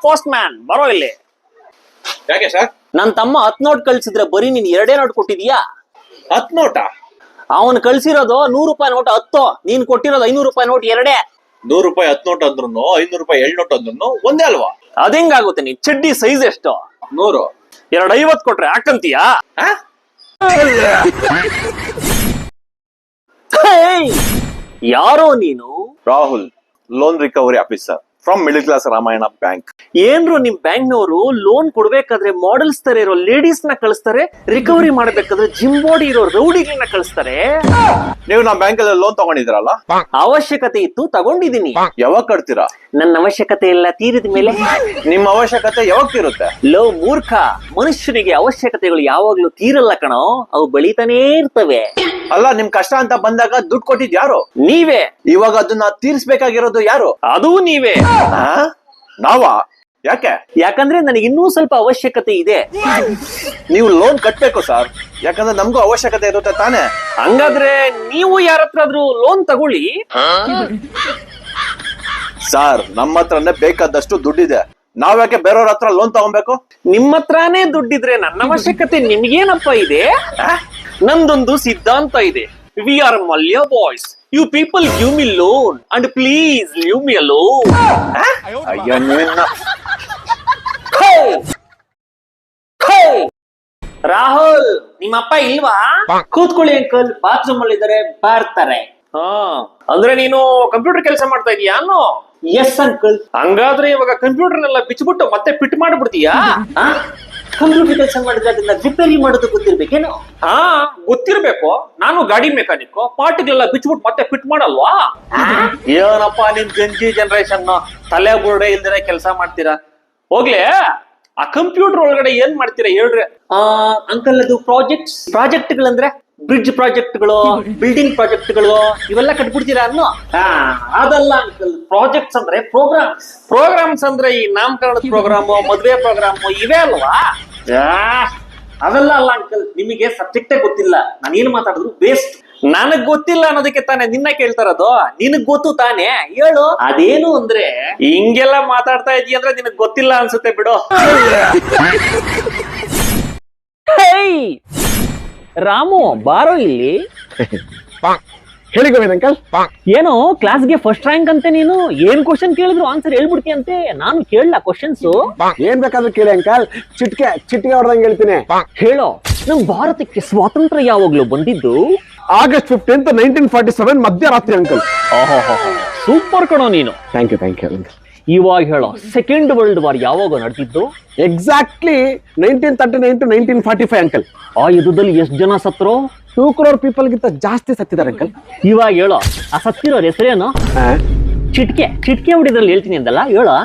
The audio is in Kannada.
ಪೋಸ್ಟ್ ಮ್ಯಾನ್ ಬರೋ ಇಲ್ಲಿ. ಯಾಕೆ ಸರ್? ನನ್ ತಮ್ಮ 10 ನೋಟ್ ಕಳ್ಸಿದ್ರೆ ಬರೀ ನೀನ್ 2 ನೋಟ್ ಕೊಟ್ಟಿದ್ಯಾ? 10 ನೋಟಾ? ಅವನ್ ಕಳ್ಸಿರೋದು 100 ರೂಪಾಯಿ ನೋಟ್ 10, ನೀನ್ ಕೊಟ್ಟಿರೋದು 500 ರೂಪಾಯಿ ನೋಟ್ 2. 100 ರೂಪಾಯಿ 10 ನೋಟ್ ಅಂದ್ರು 500 ರೂಪಾಯಿ 7 ನೋಟ್ ಅಂದ್ರು ಒಂದೇ ಅಲ್ವಾ? ಅದೇಂಗಾಗುತ್ತೆ? ನೀನ್ ಚಡ್ಡಿ ಸೈಜ್ ಎಷ್ಟು? 100. 250 ಕೊಟ್ರೆ ಹಾಕಂತೀಯಾ? ಯಾರೋ ನೀನು? Rahul, loan recovery officer from middle class Ramayana bank. ಏನ್ರು ನಿಮ್ ಬ್ಯಾಂಕ್ನವರು ಲೋನ್ ಕೊಡ್ಬೇಕಾದ್ರೆ ಮಾಡೆಲ್ಸ್ ತರ ಇರೋ ಲೇಡೀಸ್ ನ ಕಳಿಸ್ತಾರೆ, ರಿಕವರಿ ಮಾಡ್ಬೇಕಾದ್ರೆ ಜಿಮ್ ಬಾಡಿ ಇರೋ ರೌಡಿಗಳನ್ನ ಕಳಿಸ್ತಾರೆ. ನೀವು ನಮ್ಮ ಬ್ಯಾಂಕ್ ಅಲ್ಲಿ ಲೋನ್ ತಗೊಂಡಿದ್ರಲ್ಲ? ಅವಶ್ಯಕತೆ ಇತ್ತು, ತಗೊಂಡಿದೀನಿ. ಯಾವಾಗ ಕಟ್ತೀರಾ? ನನ್ನ ಅವಶ್ಯಕತೆ ಎಲ್ಲ ತೀರಿದ ಮೇಲೆ. ನಿಮ್ಮ ಅವಶ್ಯಕತೆ ಯಾವಾಗ ತೀರುತ್ತೆ? ಲೋ ಮೂರ್ಖ, ಮನುಷ್ಯನಿಗೆ ಅವಶ್ಯಕತೆಗಳು ಯಾವಾಗ್ಲೂ ತೀರಲ್ಲ ಕಣೋ, ಅವು ಬೆಳೀತಾನೇ ಇರ್ತವೆ. ಅಲ್ಲ, ನಿಮ್ ಕಷ್ಟ ಅಂತ ಬಂದಾಗ ದುಡ್ಡು ಕೊಟ್ಟಿದ್ ಯಾರು? ನೀವೇ. ಇವಾಗ ಅದನ್ನ ತೀರಿಸಬೇಕಾಗಿರೋದು ಯಾರು? ಅದೂ ನೀವೇ. ನಾವಾ? ಯಾಕೆ? ಯಾಕಂದ್ರೆ ನನಗೆ ಇನ್ನೂ ಸ್ವಲ್ಪ ಅವಶ್ಯಕತೆ ಇದೆ. ನೀವು ಲೋನ್ ಕಟ್ಬೇಕು ಸರ್, ಯಾಕಂದ್ರೆ ನಮಗೂ ಅವಶ್ಯಕತೆ ಇರುತ್ತೆ ತಾನೇ. ಹಂಗಾದ್ರೆ ನೀವು ಯಾರ ಹತ್ರಾದ್ರೂ ಲೋನ್ ತಗೊಳ್ಳಿ. ಸರ್, ನಮ್ಮ ಹತ್ರನೇ ಬೇಕಾದಷ್ಟು ದುಡ್ಡಿದೆ, ನಾವ್ಯಾಕೆ ಬೇರೆಯವ್ರ ಹತ್ರ ಲೋನ್ ತಗೊಬೇಕು? ನಿಮ್ಮ ಹತ್ರನೇ ದುಡ್ಡಿದ್ರೆ ನನ್ನ ಅವಶ್ಯಕತೆ ನಿಮ್ಗೇನಪ್ಪ ಇದೆ? ನಂದೊಂದು ಸಿದ್ಧಾಂತ ಇದೆ. We are Mallya boys. You people give me loan and please leave me alone. ಅಯ್ಯೋ, ನೀವಿನ್ನ ರಾಹುಲ್, ನಿಮ್ಮಪ್ಪ ಇಲ್ವಾ? ಕೂತ್ಕೊಳ್ಳಿ ಅಂಕಲ್, ಬಾತ್ರೂಮ್ ಅಲ್ಲಿ ಇದಾರೆ, ಬರ್ತಾರೆ. ಅಂದ್ರೆ ನೀನು ಕಂಪ್ಯೂಟರ್ ಕೆಲಸ ಮಾಡ್ತಾ ಇದೀಯಾ? Yes uncle. ಹಂಗಾದ್ರೆ ಇವಾಗ ಕಂಪ್ಯೂಟರ್ನೆಲ್ಲ ಬಿಚ್ಚಿಬಿಟ್ಟು ಮತ್ತೆ ಫಿಟ್ ಮಾಡ್ಬಿಡ್ತೀಯಾ? ಕಂಪ್ಯೂಟರ್ ಕೆಲಸ ಮಾಡಿದ್ರಿಂದ ರಿಪೇರಿ ಮಾಡೋದು ಗೊತ್ತಿರ್ಬೇಕೇನು? ಗೊತ್ತಿರ್ಬೇಕು. ನಾನು ಗಾಡಿ ಮೆಕ್ಯಾನಿಕ್, ಪಾರ್ಟ್ಗಳೆಲ್ಲ ಬಿಚ್ಚಿಬಿಟ್ಟು ಮತ್ತೆ ಫಿಟ್ ಮಾಡಲ್ವಾ? ಏನಪ್ಪ ನಿಮ್ ಜಂಜಿ ಜನರೇಷನ್, ತಲೆ ಬುರುಡೆ ಇಲ್ದಿರ ಕೆಲಸ ಮಾಡ್ತೀರಾ? ಹೋಗ್ಲೇ, ಆ ಕಂಪ್ಯೂಟರ್ ಒಳಗಡೆ ಏನ್ ಮಾಡ್ತೀರಾ ಹೇಳ್ರಿ? ಅಂಕಲ್, ಅದು ಪ್ರಾಜೆಕ್ಟ್ಗಳಂದ್ರೆ ಬ್ರಿಡ್ಜ್ ಪ್ರಾಜೆಕ್ಟ್ಗಳು, ಬಿಲ್ಡಿಂಗ್ ಪ್ರಾಜೆಕ್ಟ್ಗಳು, ಇವೆಲ್ಲ ಕಟ್ಬಿಡ್ತೀರಾ ಅನ್ನೋ? ಅದಲ್ಲ ಅಂಕಲ್, ಪ್ರಾಜೆಕ್ಟ್ಸ್ ಅಂದ್ರೆ ಪ್ರೋಗ್ರಾಮ್ಸ್ ಅಂದ್ರೆ ಈ ನಾಮಕರಣದ ಪ್ರೋಗ್ರಾಮು, ಮದ್ವೆ ಪ್ರೋಗ್ರಾಮು ಇವೇ ಅಲ್ವಾ? ಅದೆಲ್ಲ ಅಲ್ಲ ಅಂಕಲ್, ನಿಮಗೆ ಸಬ್ಜೆಕ್ಟೇ ಗೊತ್ತಿಲ್ಲ. ನಾನು ಏನ್ ಮಾತಾಡಿದ್ರು ವೇಸ್ಟ್. ನನಗ್ ಗೊತ್ತಿಲ್ಲ ಅನ್ನೋದಕ್ಕೆ ತಾನೇ ನಿನ್ನ ಕೇಳ್ತಾ ಇರೋದು. ನಿನಗ್ ಗೊತ್ತು ತಾನೇ, ಹೇಳು. ಅದೇನು ಅಂದ್ರೆ, ಹಿಂಗೆಲ್ಲ ಮಾತಾಡ್ತಾ ಇದೀಯ ಅಂದ್ರೆ ನಿನಗ್ ಗೊತ್ತಿಲ್ಲ ಅನ್ಸುತ್ತೆ ಬಿಡು. ರಾಮು, ಬಾರೋ ಇಲ್ಲಿ. ಹೇಳಿ ಗೋವಿಂದ್ ಅಂಕಲ್. ಏನೋ ಕ್ಲಾಸ್ಗೆ ಫಸ್ಟ್ ರ್ಯಾಂಕ್ ಅಂತೆ ನೀನು. ಏನ್ ಕ್ವಶನ್ ಕೇಳಿದ್ರು ಆನ್ಸರ್ ಹೇಳ್ಬಿಡ್ತೀಯಂತೆ. ನಾನು ಕೇಳಲ್ಲ ಕ್ವಶನ್ಸ್. ಏನ್ ಬೇಕಾದ್ರೂ ಕೇಳಿ ಅಂಕಲ್, ಚಿಟ್ಕೆ ಹೊಡೆದಂಗೆ ಹೇಳ್ತೀನಿ. ಹೇಳೋ. ನಮ್ ಭಾರತಕ್ಕೆ ಸ್ವಾತಂತ್ರ್ಯ ಯಾವಾಗ್ಲೂ ಬಂದಿದ್ದು? August 15th, 1947 ಮಧ್ಯರಾತ್ರಿ ಅಂಕಲ್. ಸೂಪರ್ ಕಣೋ ನೀನು. Thank you. ಇವಾಗ ಹೇಳೋ, ಸೆಕೆಂಡ್ ವರ್ಲ್ಡ್ ವಾರ್ ಯಾವಾಗ ನಡೆದಿದ್ದು? Exactly 1939 to 1945 uncle. ಆ ಯುದ್ಧದಲ್ಲಿ ಎಷ್ಟು ಜನ ಸತ್ರು? 2 crore ಪೀಪಲ್ ಗಿಂತ ಜಾಸ್ತಿ ಸತ್ತಿದ್ದಾರೆ ಅಂಕಲ್. ಇವಾಗ ಹೇಳೋ, ಆ ಸತ್ತಿರೋರ್ ಹೆಸರೇನು? ಚಿಟ್ಕೆ ಹೊಡಿದ್ರಲ್ಲಿ ಹೇಳ್ತೀನಿ ಅಂದಲ್ಲ, ಹೇಳೋ.